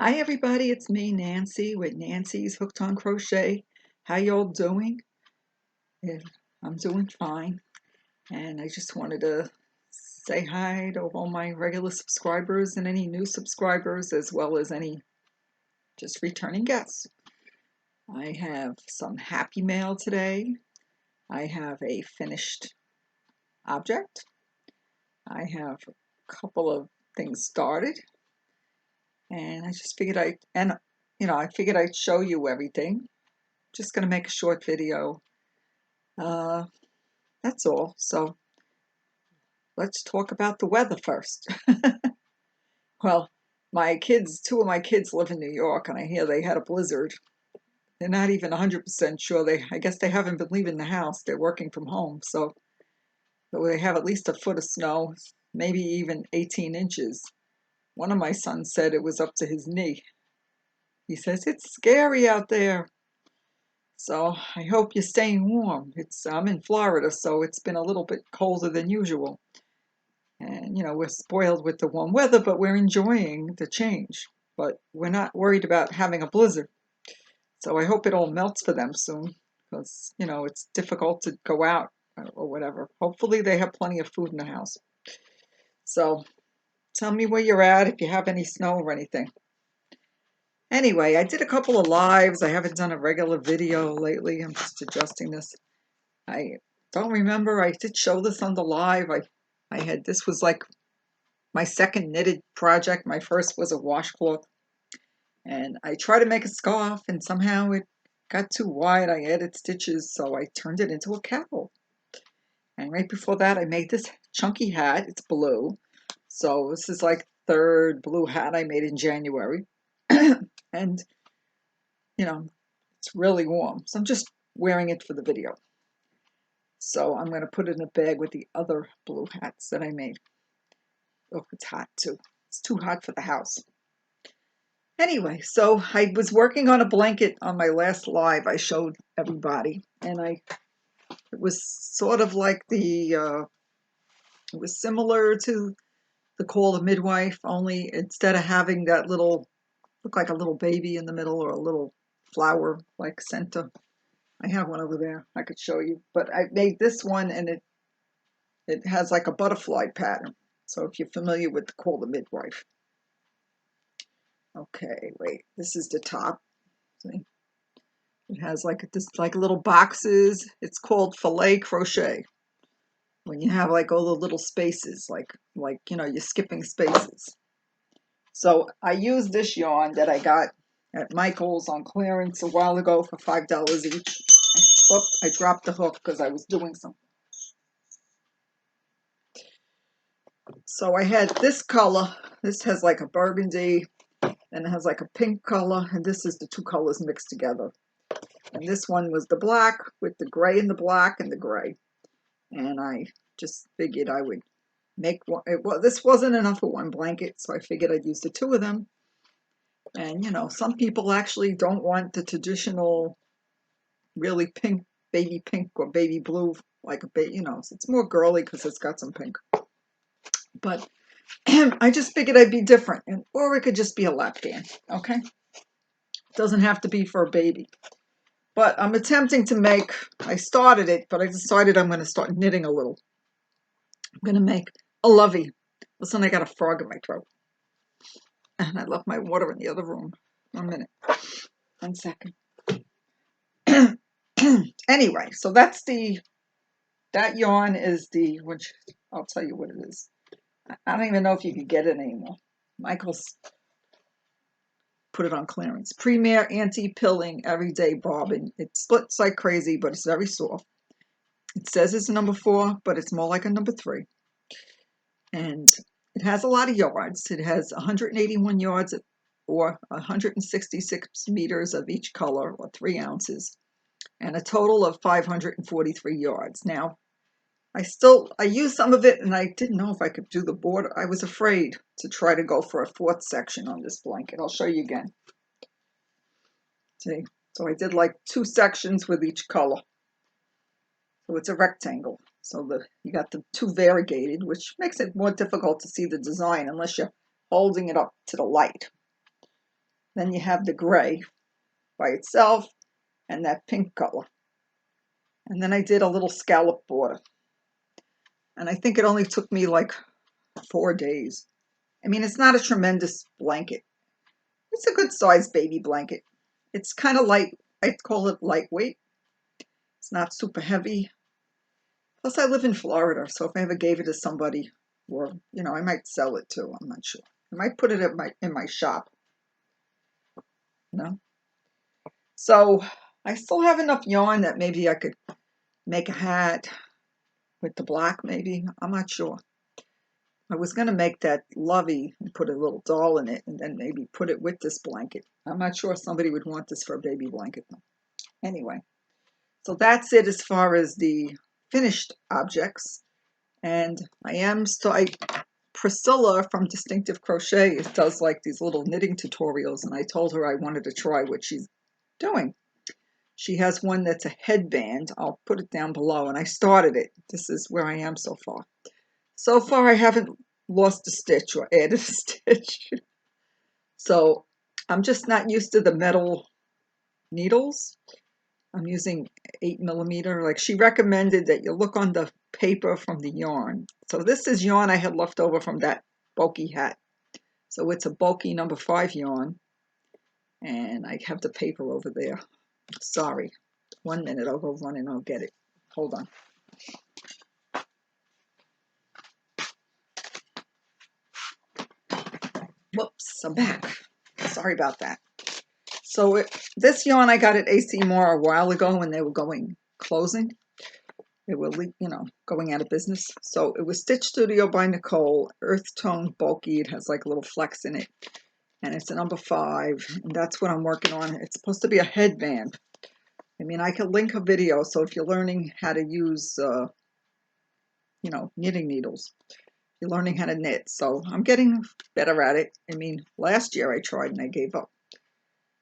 Hi everybody, it's me, Nancy, with Nancy's Hooked on Crochet. How y'all doing? Yeah, I'm doing fine. And I just wanted to say hi to all my regular subscribers and any new subscribers, as well as any just returning guests. I have some happy mail today. I have a finished object. I have a couple of things started. And I just figured I figured I'd show you everything. Just going to make a short video. Uh, that's all. So let's talk about the weather first. Well, two of my kids live in New York, and I hear they had a blizzard. They're not even 100% sure. I guess they haven't been leaving the house. They're working from home, so they have at least a foot of snow, maybe even 18 inches. One of my sons said it was up to his knee. He says, it's scary out there. So I hope you're staying warm. I'm in Florida, so it's been a little bit colder than usual. And, we're spoiled with the warm weather, but we're enjoying the change. But we're not worried about having a blizzard. So I hope it all melts for them soon, because, it's difficult to go out or whatever. Hopefully they have plenty of food in the house. So tell me where you're at, if you have any snow or anything. Anyway, I did a couple of lives. I haven't done a regular video lately. I'm just adjusting this. I don't remember. I did show this on the live. This was like my second knitted project. My first was a washcloth. And I tried to make a scarf, and somehow it got too wide. I added stitches, so I turned it into a cowl. And right before that, I made this chunky hat. It's blue. So this is like third blue hat I made in January. And, it's really warm. So I'm just wearing it for the video. So I'm going to put it in a bag with the other blue hats that I made. Oh, it's hot too. It's too hot for the house. Anyway, so I was working on a blanket on my last live I showed everybody. And it was sort of like it was similar to the Call of Midwife, only instead of having that look like a little baby in the middle or a little flower like center. I have one over there I could show you. But I made this one, and it has like a butterfly pattern. So if you're familiar with the Call of Midwife. Okay, wait, this is the top. See? It has like little boxes. It's called filet crochet. When you have like all the little spaces, like you're skipping spaces. So I used this yarn that I got at Michael's on clearance a while ago for $5 each. I dropped the hook because I was doing something. So I had this color. This has like a burgundy, and it has like a pink color, and this is the two colors mixed together. And this one was the black with the gray and the black and the gray. And I just figured I would make one. This wasn't enough for one blanket, so I figured I'd use the two of them. And, some people actually don't want the traditional really pink, baby pink or baby blue, like it's more girly because it's got some pink. But I just figured I'd be different, or it could just be a lap band, okay? It doesn't have to be for a baby. But I'm attempting to I started it, but I decided I'm going to start knitting a little. I'm going to make a lovey. Listen, I got a frog in my throat. And I left my water in the other room. 1 minute. 1 second. Anyway, so that yarn is which I'll tell you what it is. I don't even know if you could get it anymore. Michael's put it on clearance. Premier Anti-Pilling Everyday Bobbin. It splits like crazy, but it's very soft. It says it's a number 4, but it's more like a number 3. And it has a lot of yards. It has 181 yards or 166 meters of each color, or 3 ounces, and a total of 543 yards. Now, I used some of it, and I didn't know if I could do the border. I was afraid to try to go for a 4th section on this blanket. I'll show you again. See, so I did like 2 sections with each color. So it's a rectangle. So you got the 2 variegated, which makes it more difficult to see the design unless you're holding it up to the light. Then you have the gray by itself and that pink color. And then I did a little scallop border. And I think it only took me like 4 days. I mean, it's not a tremendous blanket. It's a good sized baby blanket. It's kind of light. I call it lightweight. It's not super heavy. Plus, I live in Florida, so if I ever gave it to somebody, or I might sell it too. I'm not sure. I might put it in my shop. So I still have enough yarn that maybe I could make a hat with the black. Maybe I'm not sure. I was gonna make that lovey and put a little doll in it, and then maybe put it with this blanket. I'm not sure if somebody would want this for a baby blanket though. Anyway, so that's it as far as the finished objects. And Priscilla from Distinctive Crochet does like these little knitting tutorials, and I told her I wanted to try what she's doing. She has one that's a headband. I'll put it down below, and I started it. This is where I am so far. So far, I haven't lost a stitch or added a stitch. So I'm just not used to the metal needles. I'm using 8mm. Like she recommended that you look on the paper from the yarn. So this is yarn I had left over from that bulky hat. So it's a bulky number 5 yarn. And I have the paper over there. Sorry. 1 minute, I'll go run and I'll get it. Hold on. Whoops, I'm back. Sorry about that. So this yarn I got at AC Moore a while ago when they were closing. They were, going out of business. So it was Stitch Studio by Nicole, earth tone bulky. It has like a little flex in it. And it's a number 5. And that's what I'm working on. It's supposed to be a headband. I mean, I could link a video. So if you're learning how to use, knitting needles, you're learning how to knit. So I'm getting better at it. I mean, last year I tried and I gave up.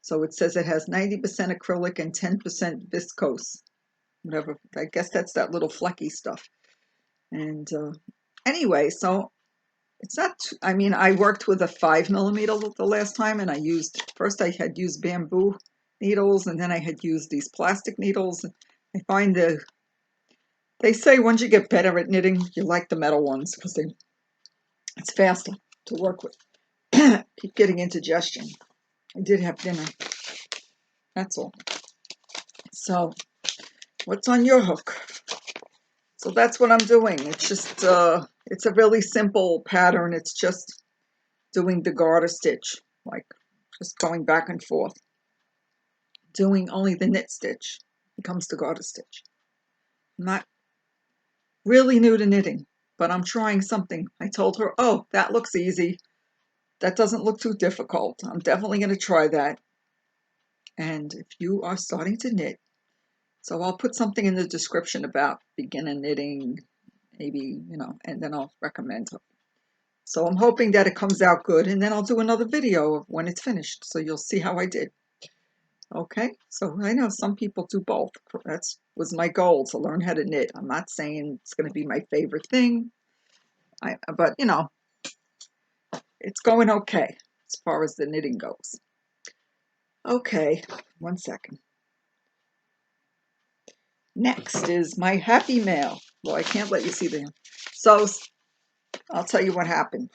So it says it has 90% acrylic and 10% viscose. Whatever, I guess that's that little flecky stuff. And anyway, so it's not, I worked with a 5mm the last time, and first I had used bamboo needles, and then I had used these plastic needles. I find they say once you get better at knitting, you like the metal ones because it's faster to work with. Keep getting indigestion. I did have dinner. That's all. So what's on your hook? So that's what I'm doing. It's just, it's a really simple pattern. It's just doing the garter stitch, like just going back and forth. Doing only the knit stitch becomes the garter stitch. I'm not really new to knitting, but I'm trying something. I told her, oh, that looks easy. That doesn't look too difficult. I'm definitely going to try that. And if you are starting to knit, so I'll put something in the description about beginner knitting, maybe, and then I'll recommend her. So I'm hoping that it comes out good, and then I'll do another video of when it's finished, so you'll see how I did. Okay, so I know some people do both. That was my goal, to learn how to knit. I'm not saying it's going to be my favorite thing, but it's going okay as far as the knitting goes. Okay, 1 second. Next is my happy mail. Well, I can't let you see them. So I'll tell you what happened.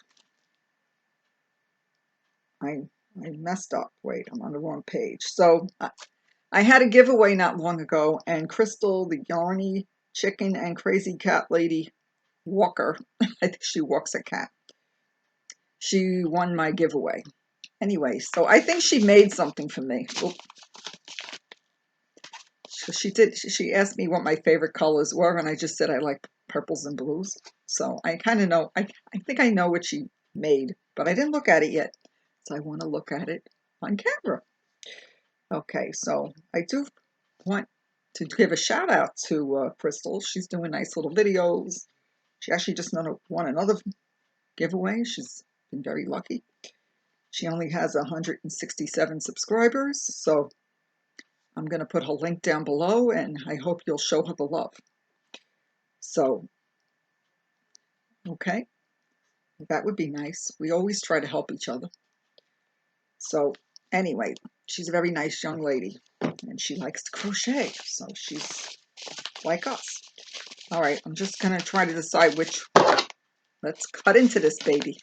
I messed up. Wait, I'm on the wrong page. So I had a giveaway not long ago, and Krystal, the Yarny chicken and crazy cat lady walker, I think she walks a cat, she won my giveaway. Anyway, so I think she made something for me. She asked me what my favorite colors were, and I just said I like purples and blues. So I kind of know, I think I know what she made, but I didn't look at it yet. So I want to look at it on camera. Okay, so I do want to give a shout out to Krystal. She's doing nice little videos. She actually just won another giveaway. She's been very lucky. She only has 167 subscribers, so I'm going to put her link down below, and I hope you'll show her the love. So, okay, that would be nice. We always try to help each other. So, Anyway, she's a very nice young lady, and she likes to crochet, so she's like us. All right, I'm just gonna try to decide which. Let's cut into this baby.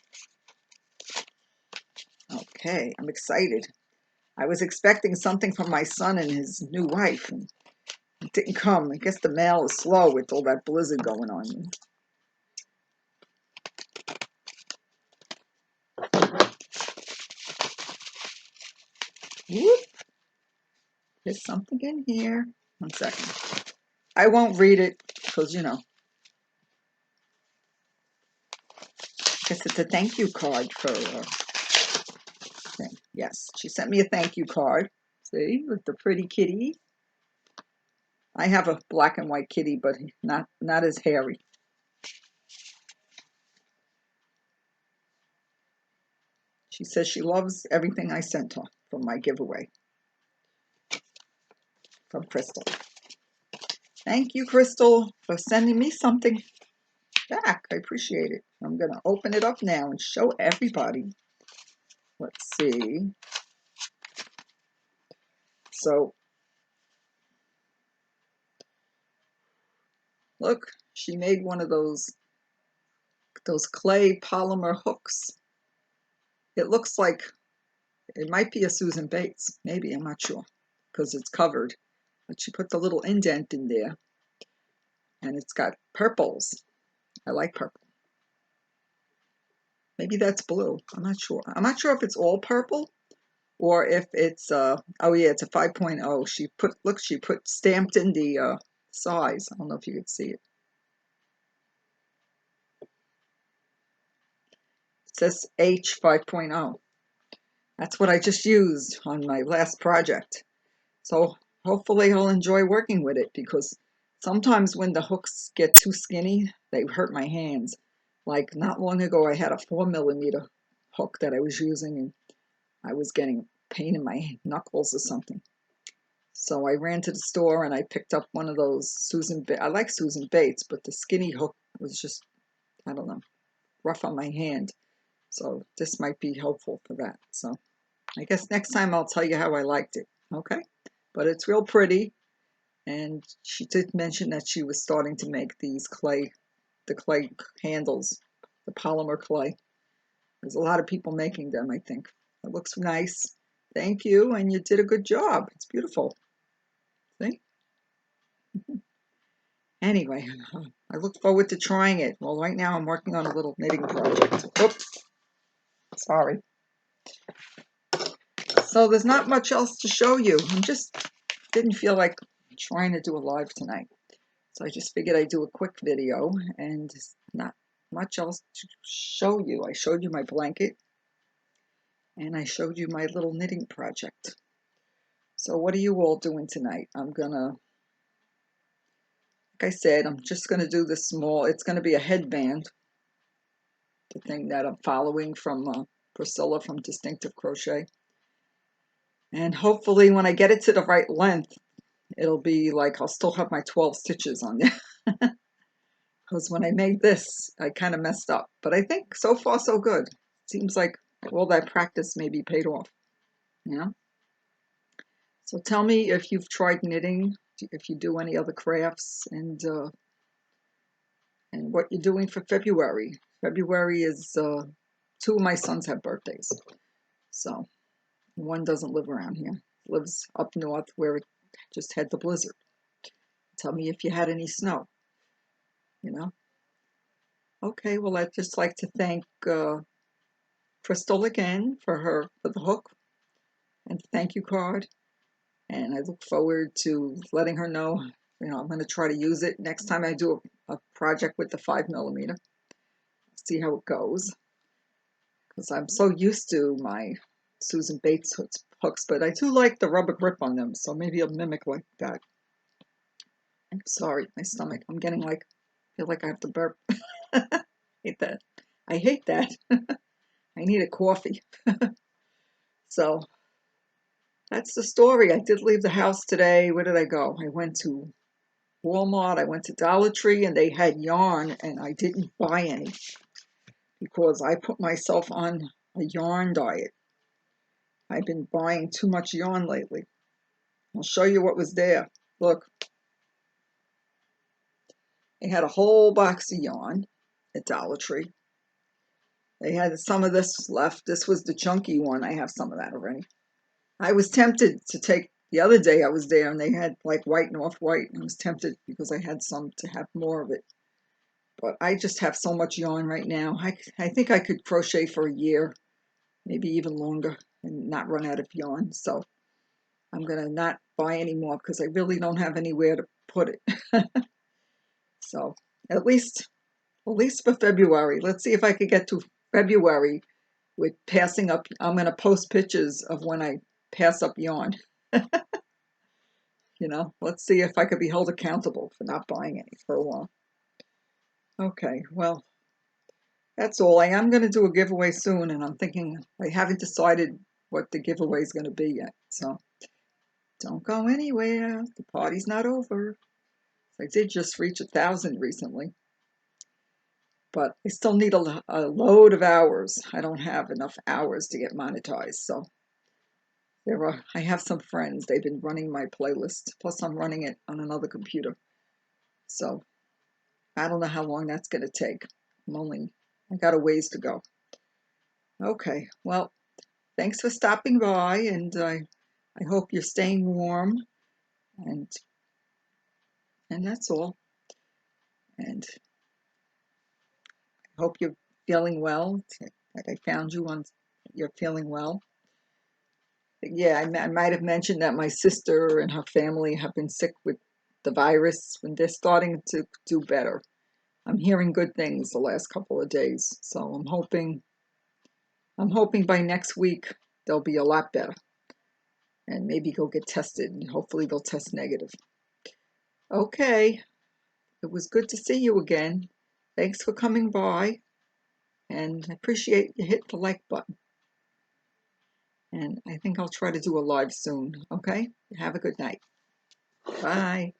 Okay, I'm excited. I was expecting something from my son and his new wife, and it didn't come. I guess the mail is slow with all that blizzard going on. Whoop, there's something in here. 1 second. I won't read it because, you know, I guess it's a thank you card for thing. Yes, she sent me a thank you card. See, with the pretty kitty. I have a black and white kitty, but not as hairy. She says she loves everything I sent her from my giveaway from Krystal. Thank you, Krystal, for sending me something back. I appreciate it. I'm going to open it up now and show everybody. Let's see. So, look, she made one of those clay polymer hooks. It looks like it might be a Susan Bates. Maybe, I'm not sure, because it's covered. But she put the little indent in there, and it's got purples. I like purple. Maybe that's blue. I'm not sure. I'm not sure if it's all purple or if it's oh yeah, it's a 5.0. She put stamped in the size. I don't know if you could see it. It says H 5.0. That's what I just used on my last project. So hopefully I'll enjoy working with it, because sometimes when the hooks get too skinny, they hurt my hands. Like not long ago, I had a 4mm hook that I was using, and I was getting pain in my knuckles or something. So I ran to the store and I picked up one of those I like Susan Bates, but the skinny hook was just, I don't know, rough on my hand. So this might be helpful for that. So I guess next time I'll tell you how I liked it. Okay? But it's real pretty. And she did mention that she was starting to make these clay handles, the polymer clay. There's a lot of people making them, I think. It looks nice. Thank you, and you did a good job. It's beautiful. See? Anyway, I look forward to trying it. Well, right now I'm working on a little knitting project. Oops. Sorry. So there's not much else to show you. I just didn't feel like trying to do a live tonight. So I just figured I'd do a quick video, and not much else to show you. I showed you my blanket, and I showed you my little knitting project. So what are you all doing tonight? I'm gonna, like I said, I'm just gonna do the small, it's gonna be a headband, the thing that I'm following from Priscilla from Distinctive Crochet. And hopefully when I get it to the right length, it'll be like, I'll still have my 12 stitches on there. Because when I made this, I kind of messed up. But I think so far so good. Seems like all that practice maybe paid off. You know? So tell me if you've tried knitting, if you do any other crafts, and what you're doing for February. February is, 2 of my sons have birthdays. So one doesn't live around here. Lives up north where it just had the blizzard. Tell me if you had any snow. You know? Okay, well, I'd just like to thank Krystal again for the hook and the thank you card. And I look forward to letting her know, you know, I'm going to try to use it next time I do a project with the 5mm. See how it goes. Because I'm so used to my Susan Bates hooks, but I do like the rubber grip on them, so maybe I'll mimic like that. I'm sorry, my stomach. I'm getting like, I feel like I have to burp. Hate that. I hate that. I need a coffee. So that's the story. I did leave the house today. Where did I go? I went to Walmart. I went to Dollar Tree, and they had yarn, and I didn't buy any because I put myself on a yarn diet. I've been buying too much yarn lately. I'll show you what was there. Look, they had a whole box of yarn at Dollar Tree. They had some of this left. This was the chunky one. I have some of that already. I was tempted to take, the other day I was there and they had like white and off-white. I was tempted because I had some to have more of it. But I just have so much yarn right now. I think I could crochet for a year, maybe even longer, and not run out of yarn. So I'm going to not buy any more because I really don't have anywhere to put it. So at least for February. Let's see if I could get to February with passing up. I'm going to post pictures of when I pass up yarn. You know, let's see if I could be held accountable for not buying any for a while. Okay, well, that's all. I am going to do a giveaway soon, and I'm thinking I haven't decided what the giveaway is going to be yet. So don't go anywhere. The party's not over. I did just reach 1,000 recently, but I still need a load of hours. I don't have enough hours to get monetized. So I have some friends. They've been running my playlist. Plus, I'm running it on another computer. So I don't know how long that's going to take. I got a ways to go. Okay, well, thanks for stopping by, and I hope you're staying warm, and that's all. And I hope you're feeling well. That I found you on, you're feeling well. Yeah, I might have mentioned that my sister and her family have been sick with the virus, and they're starting to do better. I'm hearing good things the last couple of days, so I'm hoping by next week they'll be a lot better, and maybe go get tested, and hopefully they'll test negative. Okay, it was good to see you again. Thanks for coming by, and I appreciate you hit the like button. And I think I'll try to do a live soon, okay? Have a good night. Bye.